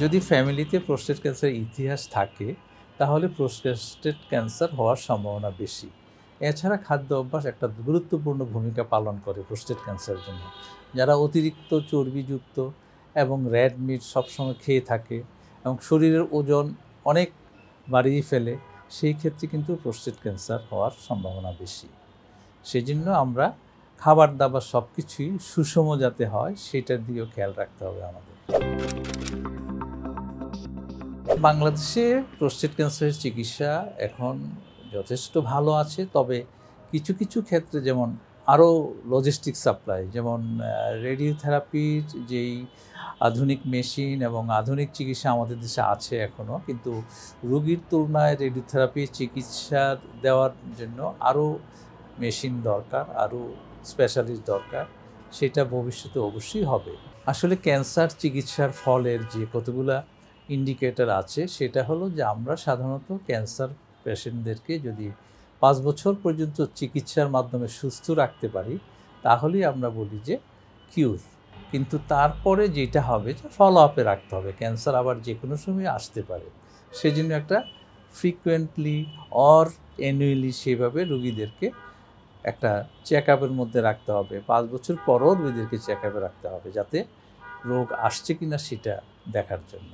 যদি ফ্যামিলিতে prostate cancer ইতিহাস থাকে তাহলে প্রোস্টেট ক্যান্সার হওয়ার সম্ভাবনা বেশি। এছাড়া খাদ্য অভ্যাস একটা গুরুত্বপূর্ণ ভূমিকা পালন করে প্রোস্টেট ক্যান্সারের জন্য। যারা অতিরিক্ত চর্বিযুক্ত এবং রেড মিট সবসময় খেয়ে থাকে এবং শরীরের ওজন অনেক বাড়িয়ে ফেলে, সেই ক্ষেত্রে কিন্তু প্রোস্টেট ক্যান্সার হওয়ার সম্ভাবনা বেশি। সেজন্য আমরা খাবার দাবার সব কিছুই সুষম যাতে হয় সেটার দিকেও খেয়াল রাখতে হবে আমাদের। বাংলাদেশে প্রোস্টেট ক্যান্সারের চিকিৎসা এখন যথেষ্ট ভালো আছে, তবে কিছু কিছু ক্ষেত্রে যেমন আরও লজিস্টিক সাপ্লাই, যেমন রেডিওথেরাপির যেই আধুনিক মেশিন এবং আধুনিক চিকিৎসা আমাদের দেশে আছে এখনও, কিন্তু রোগীর তুলনায় রেডিওথেরাপির চিকিৎসা দেওয়ার জন্য আরও মেশিন দরকার, আরও স্পেশালিস্ট দরকার। সেটা ভবিষ্যতে অবশ্যই হবে। আসলে ক্যান্সার চিকিৎসার ফলের যে কতগুলা ইন্ডিকেটর আছে, সেটা হলো যে আমরা সাধারণত ক্যান্সার পেশেন্টদেরকে যদি 5 বছর পর্যন্ত চিকিৎসার মাধ্যমে সুস্থ রাখতে পারি তাহলেই আমরা বলি যে কিউর। কিন্তু তারপরে যেটা হবে যে ফলো আপে রাখতে হবে, ক্যান্সার আবার যে কোনো সময় আসতে পারে। সেজন্য একটা ফ্রিকুয়েন্টলি অর অ্যানুয়ালি সেভাবে রোগীদেরকে একটা চেক আপের মধ্যে রাখতে হবে। 5 বছর পরও রোগীদেরকে চেক আপে রাখতে হবে, যাতে রোগ আসছে কিনা সেটা দেখার জন্য।